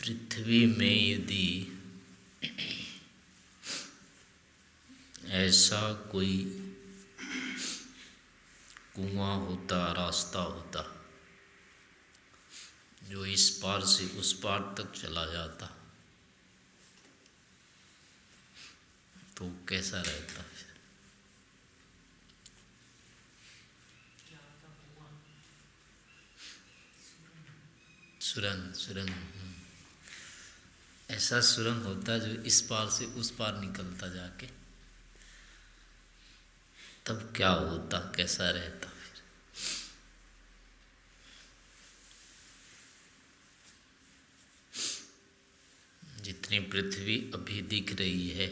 पृथ्वी में यदि ऐसा कोई कुआं होता, रास्ता होता जो इस पार से उस पार तक चला जाता, तो कैसा रहता फिर? सुरंग, सुरंग। ऐसा सुरंग होता जो इस पार से उस पार निकलता जाके, तब क्या होता, कैसा रहता फिर? जितनी पृथ्वी अभी दिख रही है,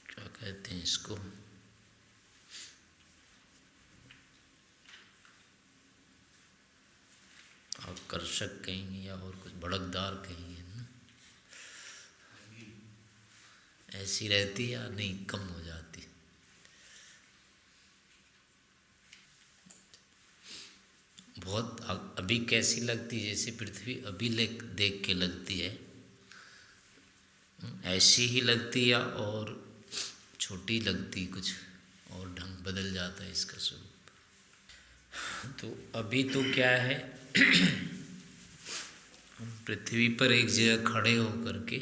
क्या कहते हैं इसको, आकर्षक कहेंगे या और कुछ भड़कदार कहेंगे ना? ऐसी रहती या नहीं, कम हो जाती? बहुत अभी कैसी लगती, जैसे पृथ्वी अभी देख के लगती है, ऐसी ही लगती या और छोटी लगती, कुछ और ढंग बदल जाता है इसका स्वरूप? तो अभी तो क्या है, हम पृथ्वी पर एक जगह खड़े होकर के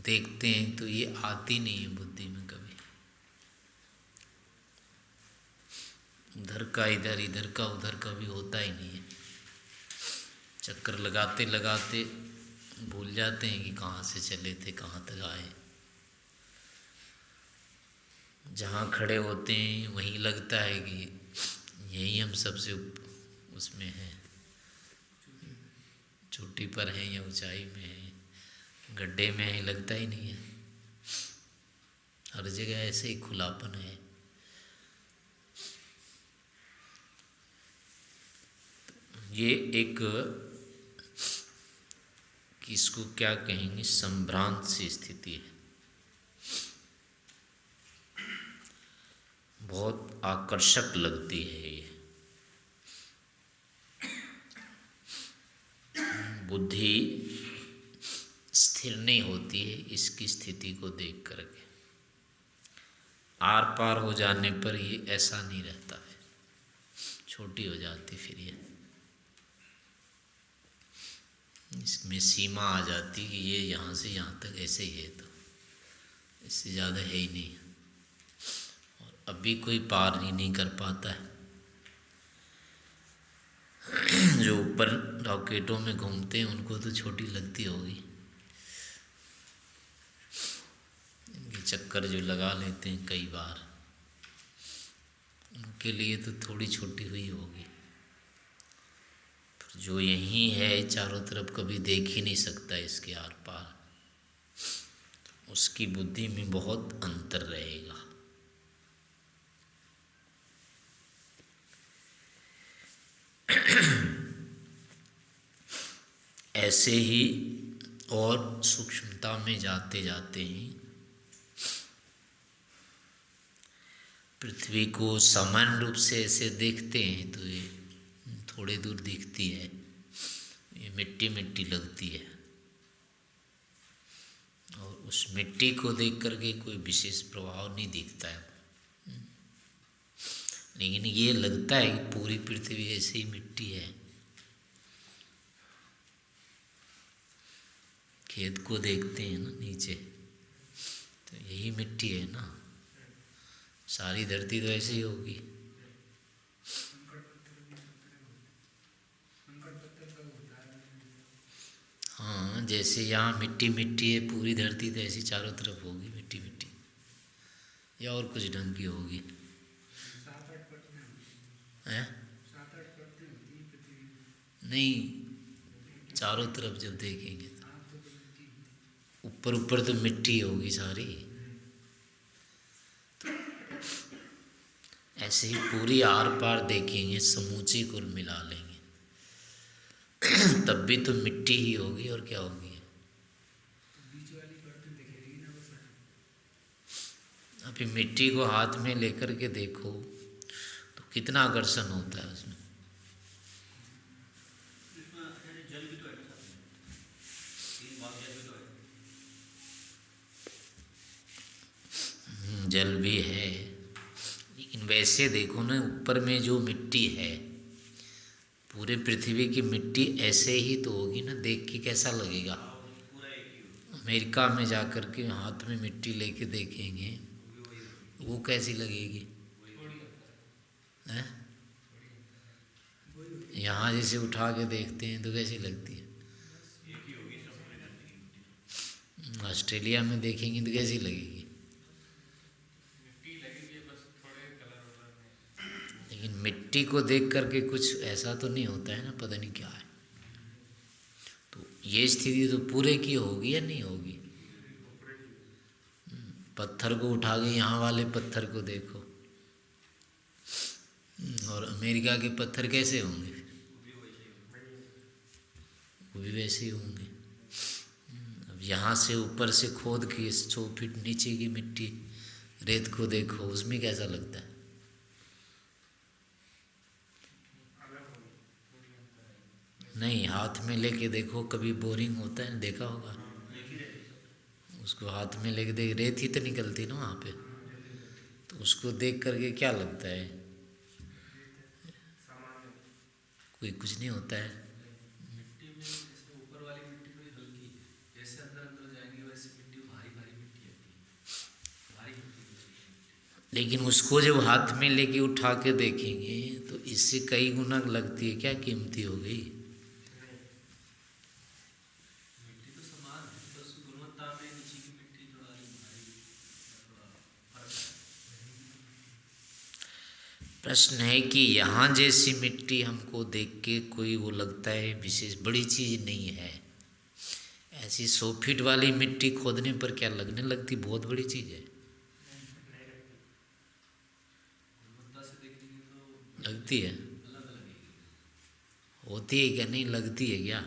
देखते हैं तो ये आती नहीं है बुद्धि में कभी। उधर का इधर, इधर का उधर कभी होता ही नहीं है। चक्कर लगाते लगाते भूल जाते हैं कि कहाँ से चले थे, कहाँ तक आए। जहाँ खड़े होते हैं वहीं लगता है कि यही हम सबसे उसमें हैं, चोटी पर हैं या ऊंचाई में हैं, गड्ढे में है, लगता ही नहीं है। हर जगह ऐसे ही खुलापन है। ये एक, किसको क्या कहेंगे, संभ्रांत सी स्थिति है। बहुत आकर्षक लगती है ये। बुद्धि स्थिर नहीं होती है इसकी स्थिति को देख करके। आर पार हो जाने पर ये ऐसा नहीं रहता, फिर छोटी हो जाती, फिर ये इसमें सीमा आ जाती कि ये यहाँ से यहाँ तक ऐसे ही है, तो इससे ज़्यादा है ही नहीं। और अभी कोई पार ही नहीं कर पाता है। जो ऊपर रॉकेटों में घूमते हैं उनको तो छोटी लगती होगी, इनके चक्कर जो लगा लेते हैं कई बार, उनके लिए तो थोड़ी छोटी हुई होगी। जो यहीं है चारों तरफ, कभी देख ही नहीं सकता इसके आर पार, उसकी बुद्धि में बहुत अंतर रहेगा। ऐसे ही और सूक्ष्मता में जाते जाते ही पृथ्वी को समान रूप से ऐसे देखते हैं तो ये थोड़े दूर दिखती है, ये मिट्टी मिट्टी लगती है। और उस मिट्टी को देख करके कोई विशेष प्रभाव नहीं दिखता है, लेकिन ये लगता है कि पूरी पृथ्वी ऐसे ही मिट्टी है। खेत को देखते हैं ना नीचे, तो यही मिट्टी है ना, सारी धरती तो ऐसे ही होगी। हाँ, जैसे यहाँ मिट्टी मिट्टी है, पूरी धरती तो ऐसी चारों तरफ होगी मिट्टी मिट्टी, या और कुछ ढंग की होगी है? नहीं, चारों तरफ जब देखेंगे तो ऊपर ऊपर तो मिट्टी होगी सारी। तो ऐसे ही पूरी आर पार देखेंगे, समूची कुल मिला लेंगे तब भी तो मिट्टी ही होगी, और क्या होगी? अभी मिट्टी को हाथ में लेकर के देखो तो कितना आकर्षण होता है उसमें। जल भी है, लेकिन वैसे देखो ना, ऊपर में जो मिट्टी है, पूरे पृथ्वी की मिट्टी ऐसे ही तो होगी ना, देख के कैसा लगेगा। अमेरिका में जा कर के हाथ में मिट्टी लेके देखेंगे, वो कैसी लगेगी हैं? यहाँ जैसे उठा के देखते हैं तो कैसी लगती है, ऑस्ट्रेलिया में देखेंगे तो कैसी लगेगी। लेकिन मिट्टी को देख करके कुछ ऐसा तो नहीं होता है ना, पता नहीं क्या है। तो ये स्थिति तो पूरे की होगी या नहीं होगी। पत्थर को उठा के, यहाँ वाले पत्थर को देखो, और अमेरिका के पत्थर कैसे होंगे, वो भी वैसे ही होंगे। अब यहाँ से ऊपर से खोद के 100 फीट नीचे की मिट्टी, रेत को देखो, उसमें कैसा लगता है। नहीं, हाथ में लेके देखो, कभी बोरिंग होता है, देखा होगा, उसको हाथ में लेके देख, रेत ही तो निकलती ना वहाँ पे, तो उसको देख करके क्या लगता है, कोई कुछ नहीं होता है। मिट्टी में जैसे ऊपर वाली मिट्टी थोड़ी हल्की, जैसे अंदर अंदर जाएंगे वैसे मिट्टी भारी भारी मिट्टी आती है, भारी होती है। लेकिन उसको जब हाथ में लेके उठा के देखेंगे तो इससे कई गुना लगती है, क्या कीमती हो गई। मिट्टी तो समान है, बस गुणवत्ता में नीचे की मिट्टी थोड़ा भारी, थोड़ा फर्क है। प्रश्न है कि यहाँ जैसी मिट्टी हमको देख के कोई वो लगता है विशेष बड़ी चीज़ नहीं है, ऐसी 100 फीट वाली मिट्टी खोदने पर क्या लगने लगती बहुत बड़ी चीज़ है। गुणवत्ता से देखेंगे तो लगती है, अलग अलग है। होती है क्या, नहीं लगती है क्या।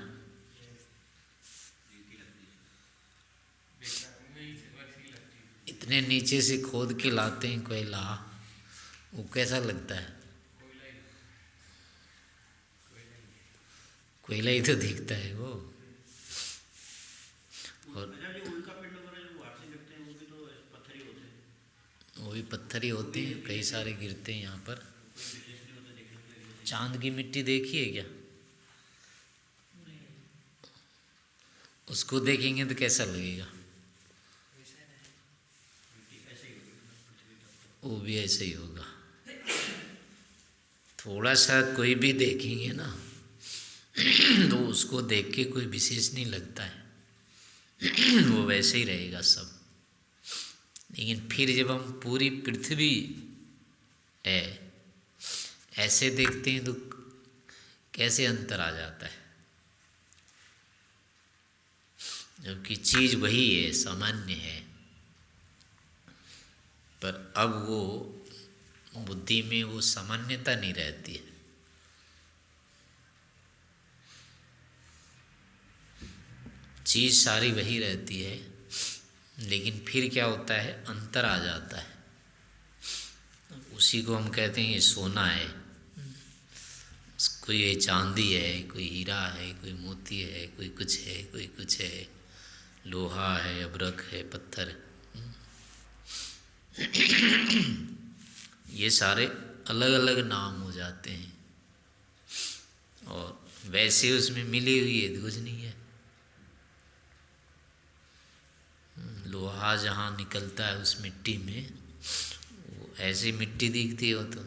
इतने नीचे से खोद के लाते हैं कोयला, वो कैसा लगता है, कोयला ही तो दिखता है वो। और वो भी पत्थर ही होते हैं, कई सारे गिरते हैं यहाँ पर। चांद की मिट्टी देखी है क्या, उसको देखेंगे तो कैसा लगेगा, वो भी ऐसे ही होगा। थोड़ा सा कोई भी देखेंगे ना तो उसको देख के कोई विशेष नहीं लगता है वो वैसे ही रहेगा सब। लेकिन फिर जब हम पूरी पृथ्वी है ऐसे देखते हैं तो कैसे अंतर आ जाता है, जबकि चीज़ वही है, सामान्य है, पर अब वो बुद्धि में वो सामान्यता नहीं रहती है। चीज़ सारी वही रहती है, लेकिन फिर क्या होता है, अंतर आ जाता है। उसी को हम कहते हैं ये सोना है, कोई ये चांदी है, कोई हीरा है, कोई मोती है, कोई कुछ है, कोई कुछ है, लोहा है, अबरक है, पत्थर है। ये सारे अलग अलग नाम हो जाते हैं, और वैसे उसमें मिली हुई है कुछ नहीं है। लोहा जहाँ निकलता है उस मिट्टी में, वो ऐसी मिट्टी दिखती हो तो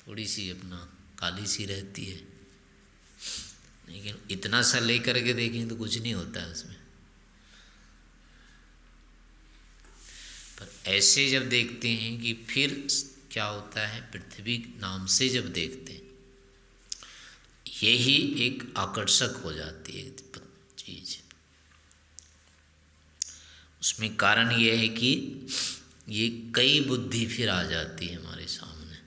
थोड़ी सी अपना काली सी रहती है, लेकिन इतना सा ले करके देखें तो कुछ नहीं होता है उसमें। पर ऐसे जब देखते हैं कि फिर क्या होता है, पृथ्वी नाम से जब देखते हैं, यही एक आकर्षक हो जाती है चीज़। उसमें कारण ये है कि ये कई बुद्धि फिर आ जाती है हमारे सामने।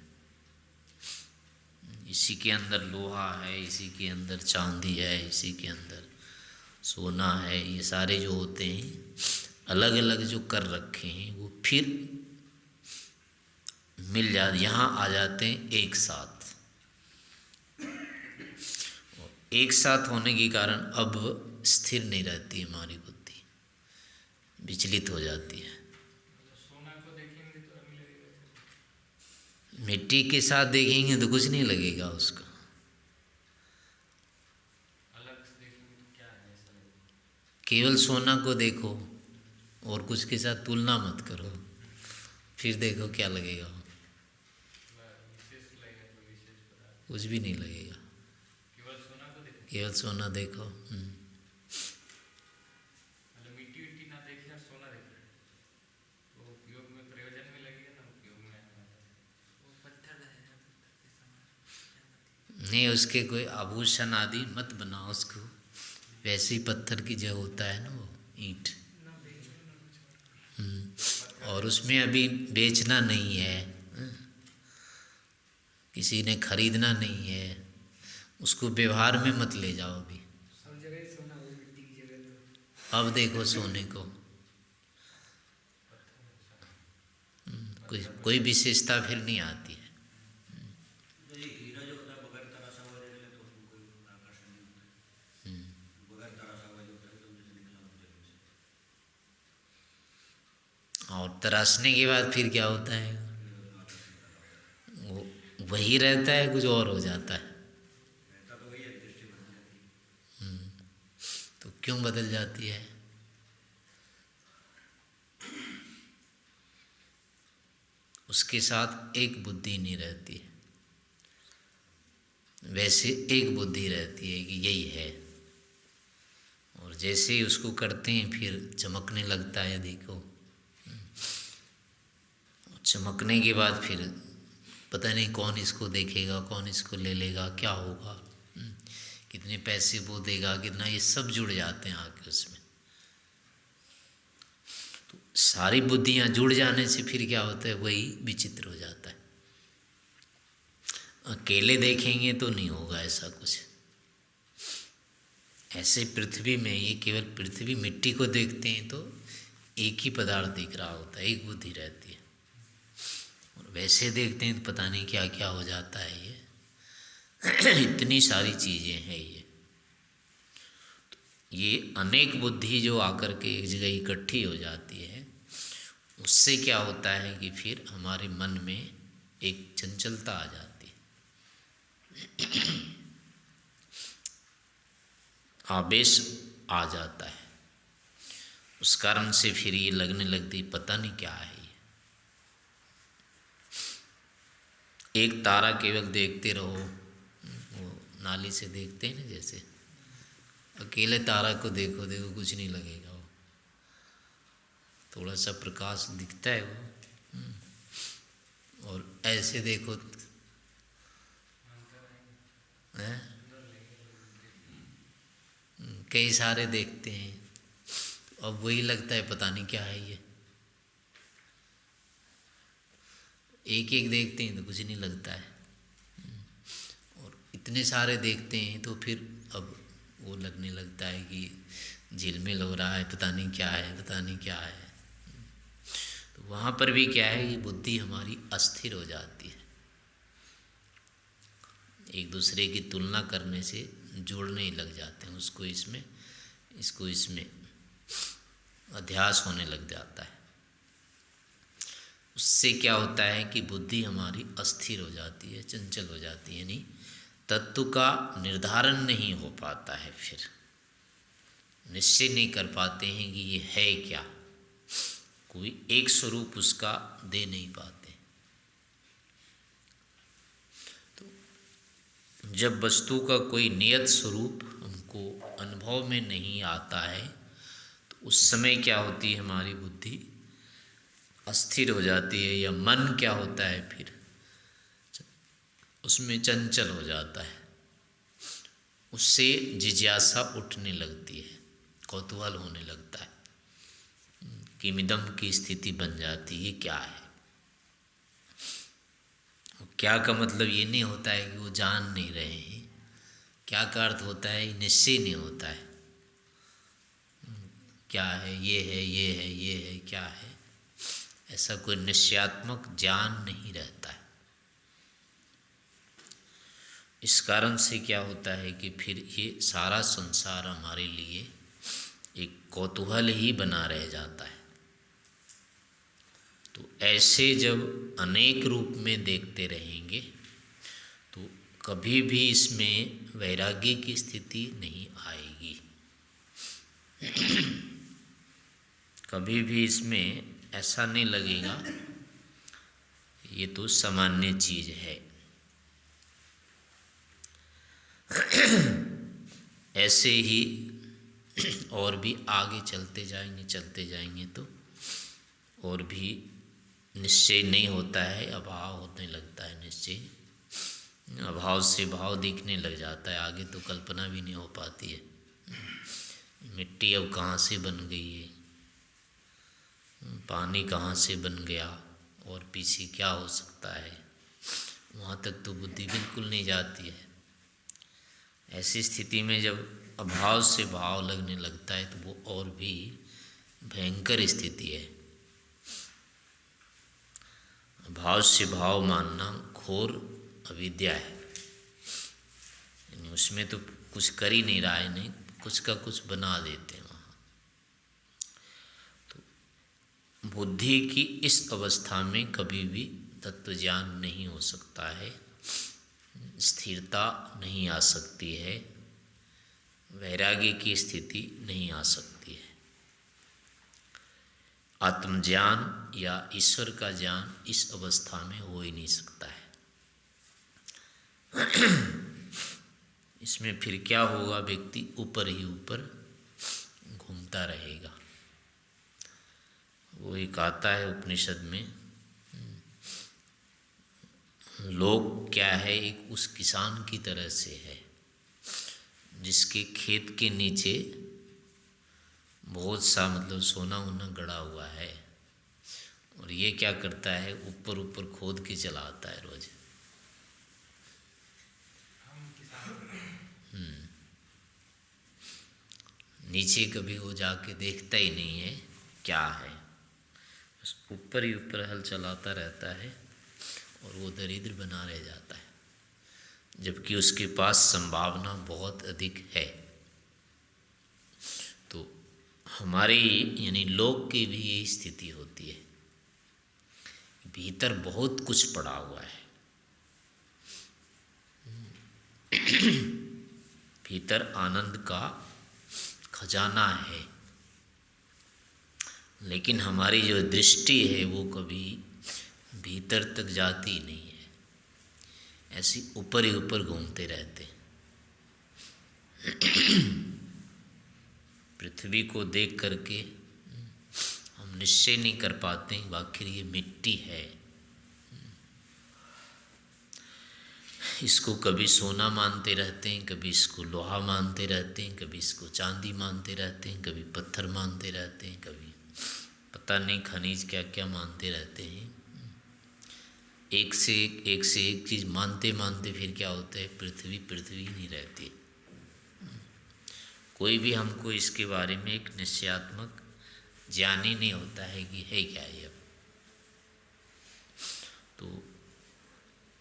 इसी के अंदर लोहा है, इसी के अंदर चांदी है, इसी के अंदर सोना है, ये सारे जो होते हैं अलग अलग जो कर रखे हैं, वो फिर मिल जा यहाँ आ जाते हैं एक साथ। एक साथ होने के कारण अब स्थिर नहीं रहती हमारी बुद्धि, विचलित हो जाती है। सोना को देखेंगे मिट्टी के साथ देखेंगे तो कुछ नहीं लगेगा उसको। अलग से देखेंगे तो क्या है ऐसा लगेगा। केवल सोना को देखो और कुछ के साथ तुलना मत करो, फिर देखो क्या लगेगा। विशेष लगेगा, कोई विशेष पदार्थ। कुछ भी नहीं लगेगा। केवल सोना को देखो, केवल सोना देखो। मतलब मिट्टी विट्टी ना देखे और सोना देखे तो उपयोग में, प्रयोजन में लगेगा ना, उपयोग में आने वाला है। वो पत्थर रहेगा, पत्थर के समान। नहीं, उसके कोई आभूषण आदि मत बनाओ उसको। वैसे ही पत्थर की जो होता है ना वो ईंट। और उसमें अभी बेचना नहीं है, किसी ने खरीदना नहीं है, उसको व्यवहार में मत ले जाओ अभी। सब जगह ही सोना हो मिट्टी की जगह तो। अब देखो सोने को कोई विशेषता फिर नहीं आती है। ये हीरा जो होता है बगैर तराशा हुआ देख ले तो उसमें कोई आकर्षण नहीं होता है। बगैर तराशा हुआ जो होता है एकदम जैसे निकला हो जमीन से। और तराशने के बाद फिर क्या होता है, वो वही रहता है, कुछ और हो जाता है। रहता तो वही है, दृष्टि बदल जाती है। तो क्यों बदल जाती है? उसके साथ एक बुद्धि नहीं रहती है। वैसे एक बुद्धि रहती है कि यही है, और जैसे ही उसको करते हैं फिर चमकने लगता है। देखो चमकने के बाद फिर पता नहीं कौन इसको देखेगा, कौन इसको ले लेगा, क्या होगा, कितने पैसे वो देगा, कितना, ये सब जुड़ जाते हैं आके उसमें। तो सारी बुद्धियां जुड़ जाने से फिर क्या होता है, वही विचित्र हो जाता है। अकेले देखेंगे तो नहीं होगा ऐसा कुछ। ऐसे पृथ्वी में ये केवल पृथ्वी मिट्टी को देखते हैं तो एक ही पदार्थ दिख रहा होता है, एक बुद्धि रहती है। और वैसे देखते हैं तो पता नहीं क्या क्या हो जाता है ये इतनी सारी चीज़ें हैं ये अनेक बुद्धि जो आकर के एक जगह इकट्ठी हो जाती है, उससे क्या होता है कि फिर हमारे मन में एक चंचलता आ जाती है, आवेश आ जाता है। उस कारण से फिर ये लगने लगती पता नहीं क्या है ये। एक तारा केवल देखते रहो, वो नाली से देखते हैं ना, जैसे अकेले तारा को देखो देखो कुछ नहीं लगेगा, वो थोड़ा सा प्रकाश दिखता है वो। और ऐसे देखो हैं, कई सारे देखते हैं, अब वही लगता है पता नहीं क्या है ये। एक एक देखते हैं तो कुछ नहीं लगता है, और इतने सारे देखते हैं तो फिर अब वो लगने लगता है कि झिलमिल हो रहा है, पता नहीं क्या है, पता नहीं क्या है। तो वहाँ पर भी क्या है, ये बुद्धि हमारी अस्थिर हो जाती है, एक दूसरे की तुलना करने से जोड़ने लग जाते हैं, उसको इसमें इसको इसमें अध्यास होने लग जाता है। उससे क्या होता है कि बुद्धि हमारी अस्थिर हो जाती है, चंचल हो जाती है, यानी तत्व का निर्धारण नहीं हो पाता है, फिर निश्चय नहीं कर पाते हैं कि ये है क्या, कोई एक स्वरूप उसका दे नहीं पाते। तो जब वस्तु का कोई नियत स्वरूप हमको अनुभव में नहीं आता है तो उस समय क्या होती है, हमारी बुद्धि अस्थिर हो जाती है, या मन क्या होता है फिर उसमें चंचल हो जाता है, उससे जिज्ञासा उठने लगती है, कौतूहल होने लगता है, किमिदम की स्थिति बन जाती है, क्या है। क्या का मतलब ये नहीं होता है कि वो जान नहीं रहे हैं, क्या का अर्थ होता है निश्चय नहीं होता है, क्या है, ये है, ये है, ये है, क्या है, ऐसा कोई निश्चयात्मक ज्ञान नहीं रहता है। इस कारण से क्या होता है कि फिर ये सारा संसार हमारे लिए एक कौतूहल ही बना रह जाता है। तो ऐसे जब अनेक रूप में देखते रहेंगे तो कभी भी इसमें वैराग्य की स्थिति नहीं आएगी। कभी भी इसमें ऐसा नहीं लगेगा ये तो सामान्य चीज है। ऐसे ही और भी आगे चलते जाएंगे तो और भी निश्चय नहीं होता है, अभाव होने लगता है निश्चय, अभाव से भाव दिखने लग जाता है, आगे तो कल्पना भी नहीं हो पाती है। मिट्टी अब कहाँ से बन गई है, पानी कहाँ से बन गया और पीछे क्या हो सकता है, वहाँ तक तो बुद्धि बिल्कुल नहीं जाती है। ऐसी स्थिति में जब अभाव से भाव लगने लगता है तो वो और भी भयंकर स्थिति है। अभाव से भाव मानना घोर अविद्या है, यानी उसमें तो कुछ कर ही नहीं रहा है, नहीं कुछ का कुछ बना देते हैं वहाँ। तो बुद्धि की इस अवस्था में कभी भी तत्व ज्ञान नहीं हो सकता है, स्थिरता नहीं आ सकती है, वैराग्य की स्थिति नहीं आ सकती है। आत्मज्ञान या ईश्वर का ज्ञान इस अवस्था में हो ही नहीं सकता है। इसमें फिर क्या होगा, व्यक्ति ऊपर ही ऊपर घूमता रहेगा। वो एक आता है उपनिषद में, लोक क्या है, एक उस किसान की तरह से है जिसके खेत के नीचे बहुत सा मतलब सोना वोना गड़ा हुआ है, और ये क्या करता है, ऊपर ऊपर खोद के चलाता है रोज। नीचे कभी वो जाके देखता ही नहीं है क्या है, बस ऊपर ही ऊपर हल चलाता रहता है और वो दरिद्र बना रह जाता है, जबकि उसके पास संभावना बहुत अधिक है। तो हमारी यानी लोक की भी यही स्थिति होती है, भीतर बहुत कुछ पड़ा हुआ है, भीतर आनंद का खजाना है, लेकिन हमारी जो दृष्टि है वो कभी भीतर तक जाती नहीं है, ऐसी ऊपर ही ऊपर घूमते रहते। पृथ्वी को देख करके हम निश्चय नहीं कर पाते आखिर ये मिट्टी है। इसको कभी सोना मानते रहते हैं, कभी इसको लोहा मानते रहते हैं, कभी इसको चांदी मानते रहते हैं, कभी पत्थर मानते रहते हैं, कभी पता नहीं खनिज क्या क्या मानते रहते हैं। एक से एक चीज़ मानते मानते फिर क्या होता है, पृथ्वी पृथ्वी नहीं रहती। कोई भी हमको इसके बारे में एक निश्चयात्मक ज्ञान ही नहीं होता है कि है क्या ये। तो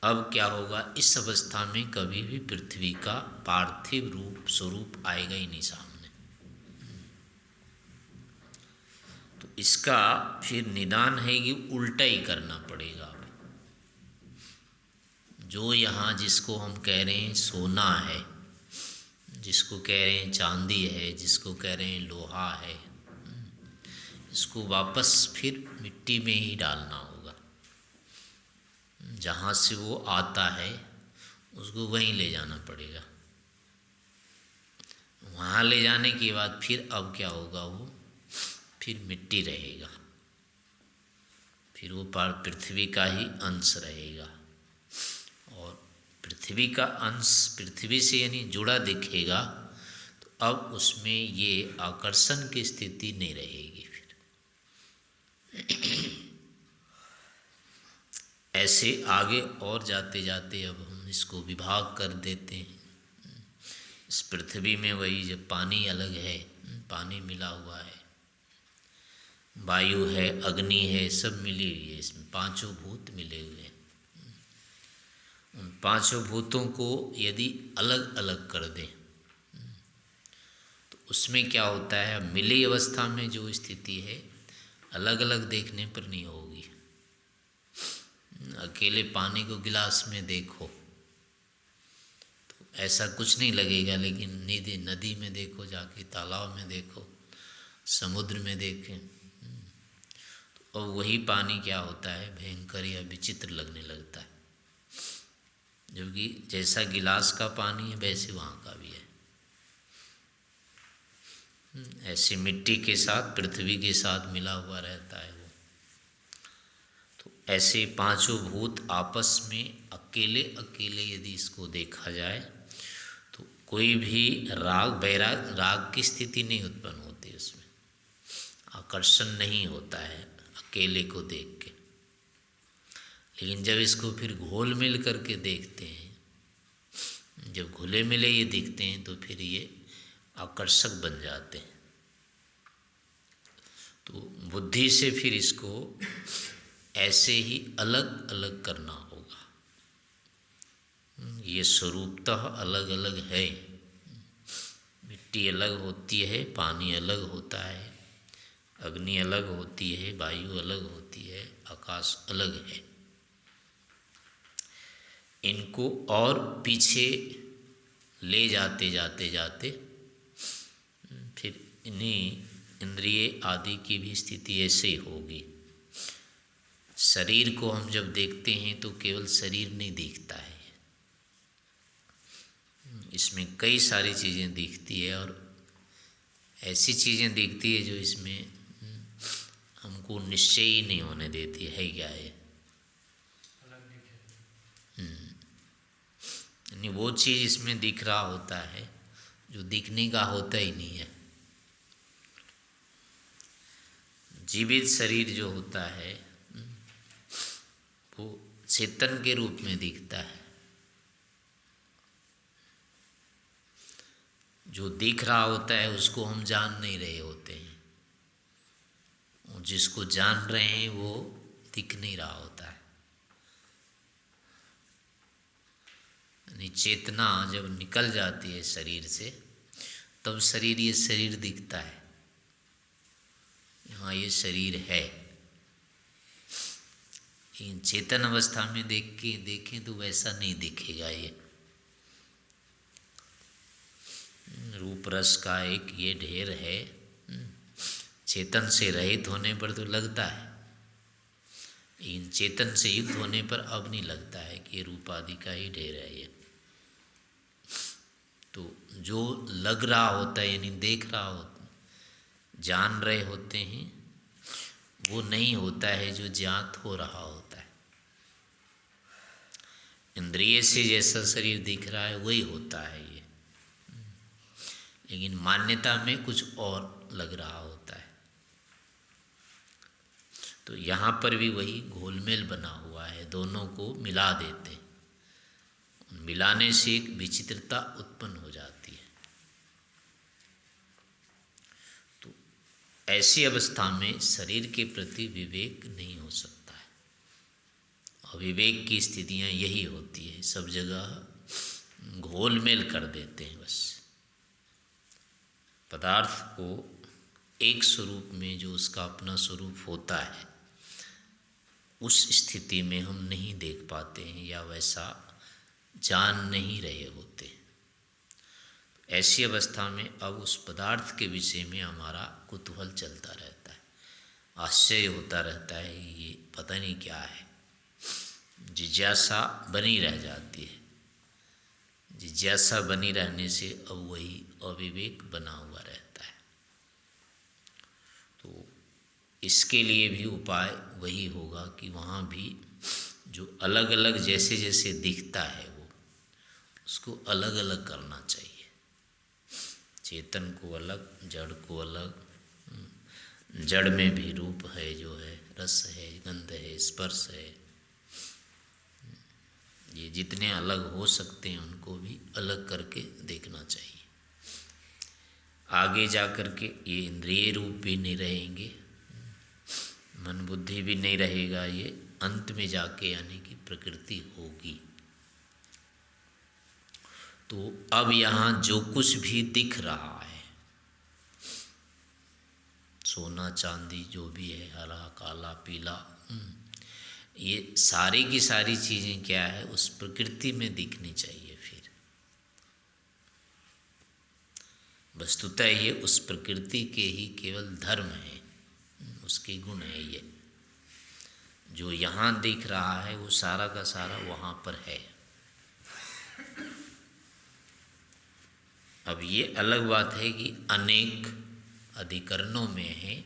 अब क्या होगा, इस अवस्था में कभी भी पृथ्वी का पार्थिव रूप स्वरूप आएगा ही नहीं सामने। तो इसका फिर निदान है कि उल्टा ही करना पड़ेगा। जो यहाँ जिसको हम कह रहे हैं सोना है, जिसको कह रहे हैं चांदी है, जिसको कह रहे हैं लोहा है, इसको वापस फिर मिट्टी में ही डालना होगा। जहाँ से वो आता है उसको वहीं ले जाना पड़ेगा। वहाँ ले जाने के बाद फिर अब क्या होगा, वो फिर मिट्टी रहेगा, फिर वो पृथ्वी का ही अंश रहेगा, और पृथ्वी का अंश पृथ्वी से यानी जुड़ा दिखेगा। तो अब उसमें ये आकर्षण की स्थिति नहीं रहेगी। फिर ऐसे आगे और जाते जाते अब हम इसको विभाग कर देते हैं। इस पृथ्वी में वही जब पानी अलग है, पानी मिला हुआ है, वायु है, अग्नि है, सब मिली हुई है, इसमें पांचों भूत मिले हुए हैं। उन पांचों भूतों को यदि अलग अलग कर दें तो उसमें क्या होता है, मिली अवस्था में जो स्थिति है अलग अलग देखने पर नहीं होगी, अकेले पानी को गिलास में देखो तो ऐसा कुछ नहीं लगेगा, लेकिन नदी में देखो, जाके तालाब में देखो, समुद्र में देखें, और वही पानी क्या होता है, भयंकर या विचित्र लगने लगता है। जबकि जैसा गिलास का पानी है वैसे वहाँ का भी है। ऐसे मिट्टी के साथ, पृथ्वी के साथ मिला हुआ रहता है वो। तो ऐसे पांचों भूत आपस में अकेले अकेले यदि इसको देखा जाए तो कोई भी राग की स्थिति नहीं उत्पन्न होती, उसमें आकर्षण नहीं होता है अकेले को देख के। लेकिन जब इसको फिर घोल मिल करके देखते हैं, जब घुले मिले ये दिखते हैं तो फिर ये आकर्षक बन जाते हैं। तो बुद्धि से फिर इसको ऐसे ही अलग अलग करना होगा। ये स्वरूपतः अलग अलग है। मिट्टी अलग होती है, पानी अलग होता है, अग्नि अलग होती है, वायु अलग होती है, आकाश अलग है। इनको और पीछे ले जाते जाते जाते फिर इन्हीं इंद्रिय आदि की भी स्थिति ऐसे ही होगी। शरीर को हम जब देखते हैं तो केवल शरीर नहीं दिखता है, इसमें कई सारी चीज़ें दिखती है, और ऐसी चीज़ें दिखती है जो इसमें हमको निश्चय ही नहीं होने देती है क्या है। यानी वो चीज़ इसमें दिख रहा होता है जो दिखने का होता ही नहीं है। जीवित शरीर जो होता है वो चेतन के रूप में दिखता है। जो दिख रहा होता है उसको हम जान नहीं रहे होते हैं, और जिसको जान रहे हैं वो दिख नहीं रहा होता है। यानी चेतना जब निकल जाती है शरीर से तब ये शरीर दिखता है, हाँ ये शरीर है। इन चेतन अवस्था में देखें तो वैसा नहीं दिखेगा। ये रूप रस का एक ये ढेर है, चेतन से रहित होने पर तो लगता है, इन चेतन से युक्त होने पर अब नहीं लगता है कि ये रूप आदि का ही ढेर है। ये तो जो लग रहा होता है यानी देख रहा होता, जान रहे होते हैं, वो नहीं होता है जो ज्ञात हो रहा होता है। इंद्रिय से जैसा शरीर दिख रहा है वही होता है ये, लेकिन मान्यता में कुछ और लग रहा होता है। तो यहाँ पर भी वही घोलमेल बना हुआ है, दोनों को मिला देते हैं। मिलाने से एक विचित्रता उत्पन्न हो जाती है। तो ऐसी अवस्था में शरीर के प्रति विवेक नहीं हो सकता है। अविवेक की स्थितियाँ यही होती है, सब जगह घोलमेल कर देते हैं। बस पदार्थ को एक स्वरूप में जो उसका अपना स्वरूप होता है उस स्थिति में हम नहीं देख पाते हैं या वैसा जान नहीं रहे होते। ऐसी अवस्था में अब उस पदार्थ के विषय में हमारा कुतूहल चलता रहता है, आश्चर्य होता रहता है, ये पता नहीं क्या है। जिज्ञासा बनी रह जाती है। जिज्ञासा बनी रहने से अब वही अविवेक बना हुआ रहता है। तो इसके लिए भी उपाय वही होगा कि वहाँ भी जो अलग अलग जैसे जैसे दिखता है वो उसको अलग अलग करना चाहिए। चेतन को अलग, जड़ को अलग। जड़ में भी रूप है, जो है रस है, गंध है, स्पर्श है। ये जितने अलग हो सकते हैं उनको भी अलग करके देखना चाहिए। आगे जा कर के ये इंद्रिय रूप भी नहीं रहेंगे, मन बुद्धि भी नहीं रहेगा। ये अंत में जाके यानी कि प्रकृति होगी। तो अब यहाँ जो कुछ भी दिख रहा है, सोना चांदी जो भी है, हरा काला पीला, ये सारी की सारी चीज़ें क्या है, उस प्रकृति में दिखनी चाहिए। फिर वस्तुतः ये उस प्रकृति के ही केवल धर्म है, उसके गुण है। ये जो यहाँ दिख रहा है वो सारा का सारा वहाँ पर है। अब ये अलग बात है कि अनेक अधिकरणों में है,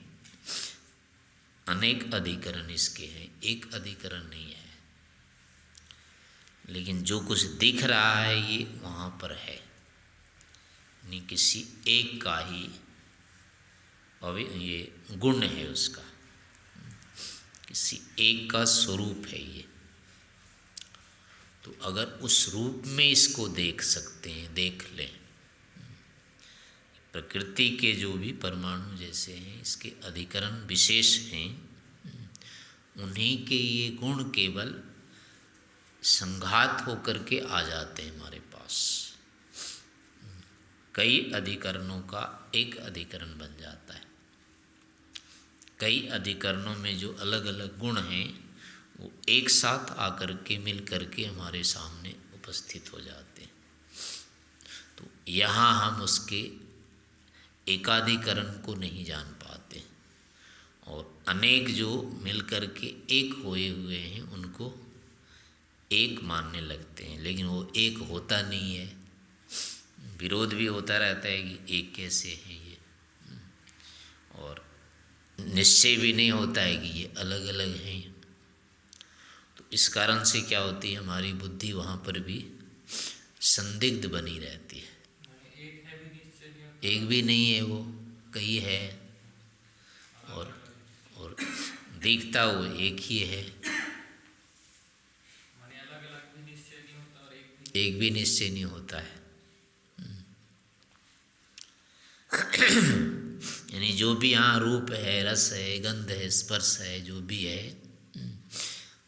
अनेक अधिकरण इसके हैं, एक अधिकरण नहीं है। लेकिन जो कुछ दिख रहा है ये वहाँ पर है, नहीं किसी एक का ही अभी ये गुण है, उसका किसी एक का स्वरूप है ये। तो अगर उस रूप में इसको देख सकते हैं, देख लें, प्रकृति के जो भी परमाणु जैसे हैं इसके अधिकरण विशेष हैं, उन्हीं के ये गुण केवल संघात होकर के आ जाते हैं हमारे पास। कई अधिकरणों का एक अधिकरण बन जाता है। कई अधिकरणों में जो अलग अलग गुण हैं वो एक साथ आकर के मिल करके हमारे सामने उपस्थित हो जाते हैं। तो यहाँ हम उसके एकाधिकरण को नहीं जान पाते, और अनेक जो मिल करके एक होए हुए हैं उनको एक मानने लगते हैं, लेकिन वो एक होता नहीं है। विरोध भी होता रहता है कि एक कैसे है ये, और निश्चय भी नहीं होता है कि ये अलग अलग हैं। तो इस कारण से क्या होती है, हमारी बुद्धि वहाँ पर भी संदिग्ध बनी रहती है। एक है भी निश्चय नहीं होता। एक भी नहीं है, वो कई है, और दिखता वो एक ही है। माने अलग अलग भी निश्चय नहीं होता और एक भी निश्चय नहीं होता है। यानी जो भी यहाँ रूप है, रस है, गंध है, स्पर्श है, जो भी है,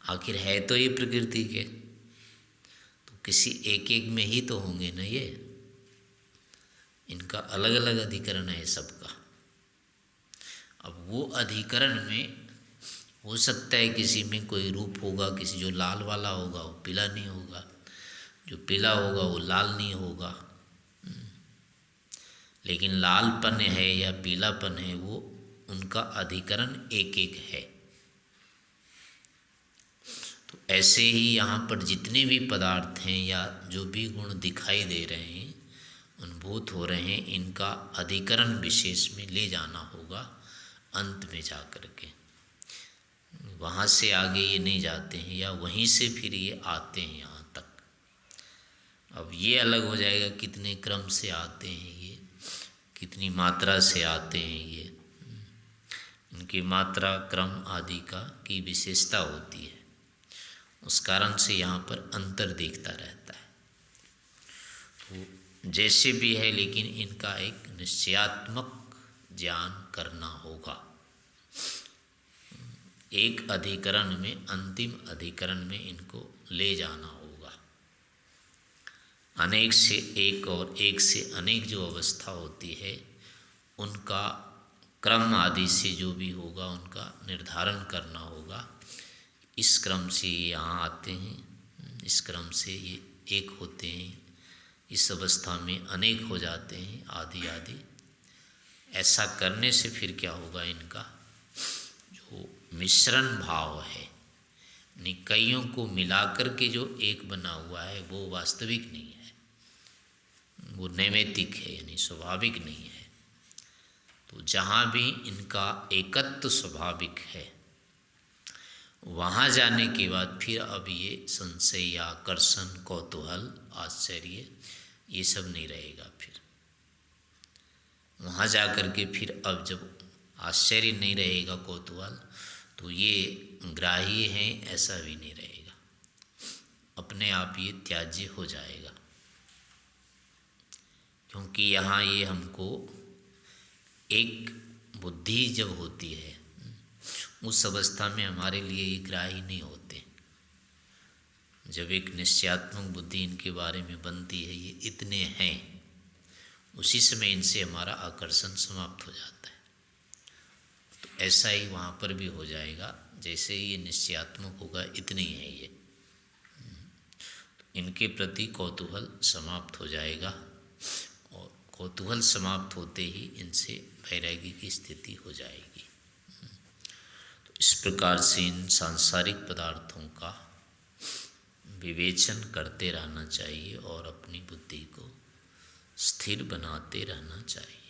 आखिर है तो ये प्रकृति के, तो किसी एक एक में ही तो होंगे ना ये। इनका अलग अलग अधिकरण है सबका। अब वो अधिकरण में हो सकता है किसी में कोई रूप होगा, किसी जो लाल वाला होगा वो पीला नहीं होगा, जो पीला होगा वो लाल नहीं होगा। लेकिन लालपन है या पीलापन है वो उनका अधिकरण एक एक है। तो ऐसे ही यहाँ पर जितने भी पदार्थ हैं या जो भी गुण दिखाई दे रहे हैं, अनुभूत हो रहे हैं, इनका अधिकरण विशेष में ले जाना होगा अंत में जा कर के। वहाँ से आगे ये नहीं जाते हैं, या वहीं से फिर ये आते हैं यहाँ तक। अब ये अलग हो जाएगा कितने क्रम से आते हैं ये, कितनी मात्रा से आते हैं ये, इनकी मात्रा क्रम आदि की विशेषता होती है। उस कारण से यहाँ पर अंतर दिखता रहता है। तो जैसे भी है, लेकिन इनका एक निश्चयात्मक ज्ञान करना होगा। एक अधिकरण में अंतिम अधिकरण में इनको ले जाना होगा। अनेक से एक और एक से अनेक जो अवस्था होती है उनका क्रम आदि से जो भी होगा उनका निर्धारण करना होगा। इस क्रम से ये यहाँ आते हैं, इस क्रम से ये एक होते हैं, इस अवस्था में अनेक हो जाते हैं, आदि आदि। ऐसा करने से फिर क्या होगा, इनका जो मिश्रण भाव है, कईयों को मिलाकर के जो एक बना हुआ है वो वास्तविक नहीं है, वो नैमित्तिक है, यानी स्वाभाविक नहीं है। तो जहाँ भी इनका एकत्व स्वाभाविक है, वहाँ जाने के बाद फिर अब ये संशय, आकर्षण, कौतूहल, आश्चर्य ये सब नहीं रहेगा। फिर वहाँ जा कर के फिर अब जब आश्चर्य नहीं रहेगा, कौतूहल, तो ये ग्राह्य हैं ऐसा भी नहीं रहेगा, अपने आप ये त्याज्य हो जाएगा। क्योंकि यहाँ ये हमको एक बुद्धि जब होती है उस अवस्था में हमारे लिए ये ग्राह्य नहीं होते। जब एक निश्चयात्मक बुद्धि इनके बारे में बनती है, ये इतने हैं, उसी समय इनसे हमारा आकर्षण समाप्त हो जाता है। तो ऐसा ही वहाँ पर भी हो जाएगा, जैसे ये निश्चयात्मक होगा इतनी है ये। तो इनके प्रति कौतूहल समाप्त हो जाएगा, और कौतूहल समाप्त होते ही इनसे वैराग्य की स्थिति हो जाएगी। तो इस प्रकार से इन सांसारिक पदार्थों का विवेचन करते रहना चाहिए और अपनी बुद्धि को स्थिर बनाते रहना चाहिए।